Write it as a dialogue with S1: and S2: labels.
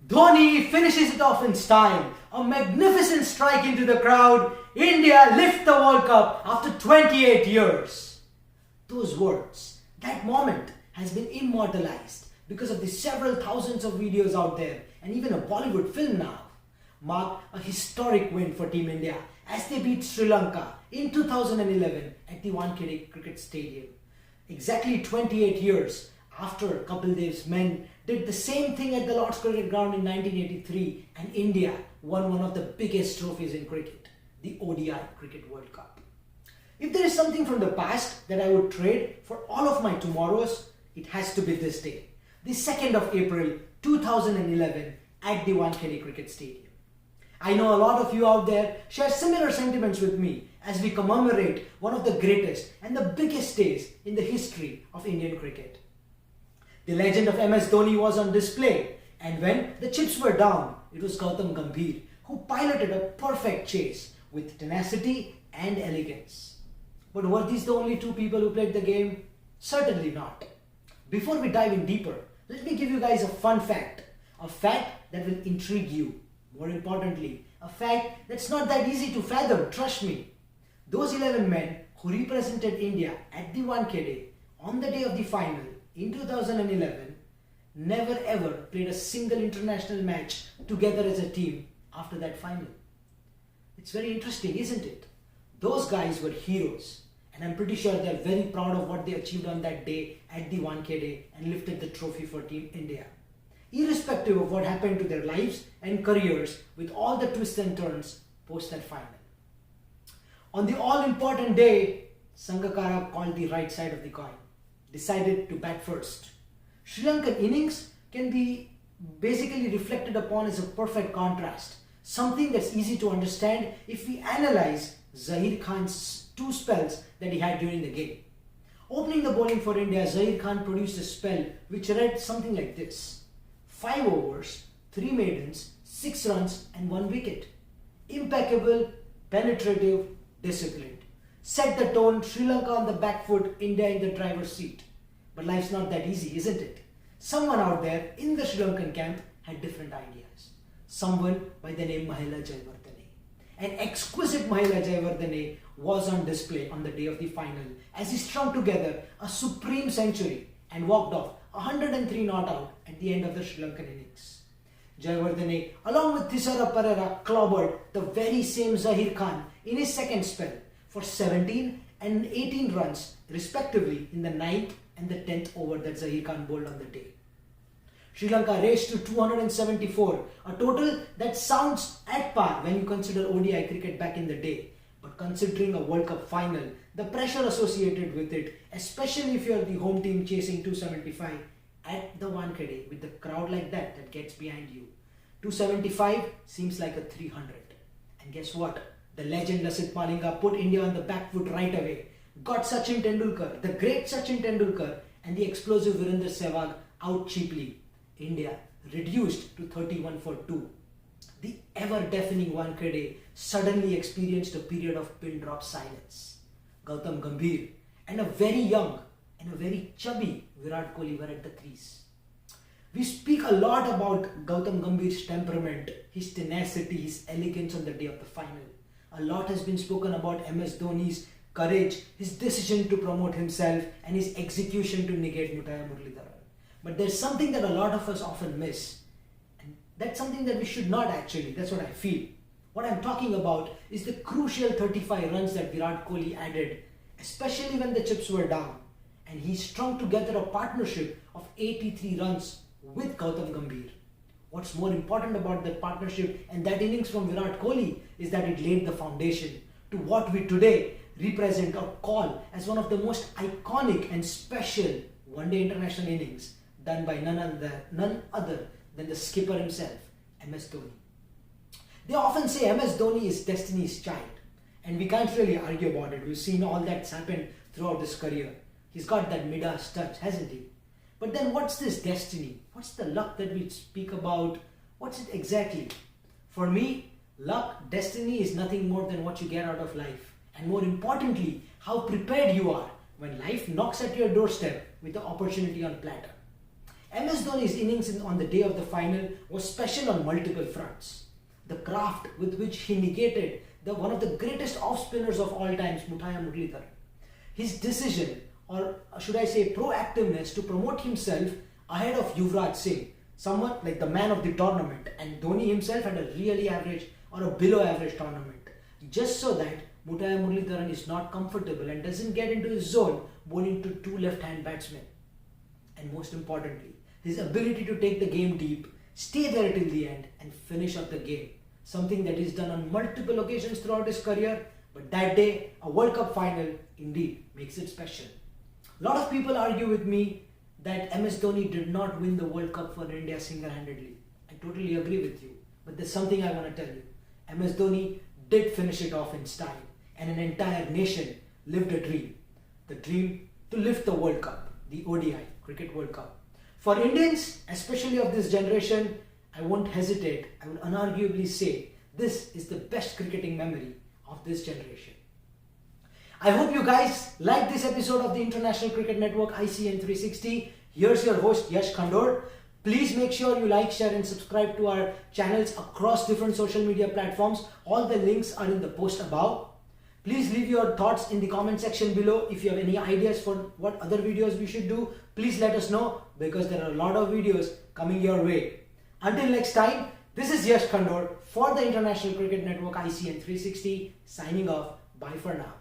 S1: Dhoni finishes it off in style. A magnificent strike into the crowd. India lift the World Cup after 28 years. Those words, that moment has been immortalized because of the several thousands of videos out there and even a Bollywood film now. Mark a historic win for Team India as they beat Sri Lanka in 2011 at the Wankhede Cricket Stadium. Exactly 28 years after Kapil Dev's men did the same thing at the Lord's Cricket Ground in 1983 and India won one of the biggest trophies in cricket, the ODI Cricket World Cup. If there is something from the past that I would trade for all of my tomorrows, it has to be this day, the 2nd of April 2011 at the Wankhede Cricket Stadium. I know a lot of you out there share similar sentiments with me as we commemorate one of the greatest and the biggest days in the history of Indian cricket. The legend of MS Dhoni was on display, and when the chips were down, it was Gautam Gambhir who piloted a perfect chase with tenacity and elegance. But were these the only two people who played the game? Certainly not. Before we dive in deeper, let me give you guys a fun fact. A fact that will intrigue you. More importantly, a fact that's not that easy to fathom, trust me. Those 11 men who represented India at the Wankhede on the day of the final in 2011 never ever played a single international match together as a team after that final. It's very interesting, isn't it? Those guys were heroes, and I'm pretty sure they're very proud of what they achieved on that day at the Wankhede and lifted the trophy for Team India. Irrespective of what happened to their lives and careers with all the twists and turns post that final. On the all-important day, Sangakkara called the right side of the coin, decided to bat first. Sri Lankan innings can be basically reflected upon as a perfect contrast, something that's easy to understand if we analyze Zahir Khan's two spells that he had during the game. Opening the bowling for India, Zahir Khan produced a spell which read something like this: 5 overs, 3 maidens, 6 runs and 1 wicket. Impeccable, penetrative, disciplined. Set the tone, Sri Lanka on the back foot, India in the driver's seat. But life's not that easy, isn't it? Someone out there in the Sri Lankan camp had different ideas. Someone by the name Mahela Jayawardene. An exquisite Mahela Jayawardene was on display on the day of the final as he strung together a supreme century and walked off 103 not out at the end of the Sri Lankan innings. Jayawardene, along with Thisara Perera, clobbered the very same Zahir Khan in his second spell for 17 and 18 runs respectively in the 9th and the 10th over that Zahir Khan bowled on the day. Sri Lanka raced to 274, a total that sounds at par when you consider ODI cricket back in the day. But considering a World Cup final, the pressure associated with it, especially if you're the home team chasing 275 at the Wankhede with the crowd like that gets behind you, 275 seems like a 300. And guess what? The legend Lasith Malinga put India on the back foot right away, got Sachin Tendulkar, the great Sachin Tendulkar, and the explosive Virender Sehwag out cheaply. India reduced to 31 for 2. The ever-deafening Wankhede suddenly experienced a period of pin-drop silence. Gautam Gambhir and a very young and a very chubby Virat Kohli were at the crease. We speak a lot about Gautam Gambhir's temperament, his tenacity, his elegance on the day of the final. A lot has been spoken about MS Dhoni's courage, his decision to promote himself, and his execution to negate Muttiah Muralidharan. But there's something that a lot of us often miss. And that's something that we should not actually. That's what I feel. What I'm talking about is the crucial 35 runs that Virat Kohli added, especially when the chips were down. And he strung together a partnership of 83 runs with Gautam Gambhir. What's more important about that partnership and that innings from Virat Kohli is that it laid the foundation to what we today represent or call as one of the most iconic and special one-day international innings done by none other than the skipper himself, MS Dhoni. They often say MS Dhoni is destiny's child, and we can't really argue about it. We've seen all that's happened throughout his career. He's got that Midas touch, hasn't he? But then what's this destiny? What's the luck that we speak about? What's it exactly? For me, luck, destiny is nothing more than what you get out of life. And more importantly, how prepared you are when life knocks at your doorstep with the opportunity on platter. MS Dhoni's innings on the day of the final was special on multiple fronts. The craft with which he negated one of the greatest off-spinners of all times, Muthaiya Muralitharan. His decision, or should I say proactiveness, to promote himself ahead of Yuvraj Singh, someone like the man of the tournament, and Dhoni himself had a really average or a below average tournament, just so that Muthaiya Muralitharan is not comfortable and doesn't get into his zone bowling to two left-hand batsmen. And most importantly, his ability to take the game deep, stay there till the end and finish up the game. Something that he's done on multiple occasions throughout his career, but that day, a World Cup final indeed makes it special. A lot of people argue with me that MS Dhoni did not win the World Cup for India single-handedly. I totally agree with you, but there's something I want to tell you. MS Dhoni did finish it off in style, and an entire nation lived a dream. The dream to lift the World Cup, the ODI, Cricket World Cup. For Indians, especially of this generation, I won't hesitate, I will unarguably say this is the best cricketing memory of this generation. I hope you guys liked this episode of the International Cricket Network ICN 360. Here's your host Yash Khandor. Please make sure you like, share and subscribe to our channels across different social media platforms. All the links are in the post above. Please leave your thoughts in the comment section below. If you have any ideas for what other videos we should do, please let us know, because there are a lot of videos coming your way. Until next time, this is Yash Khandor for the International Cricket Network ICN 360 signing off. Bye for now.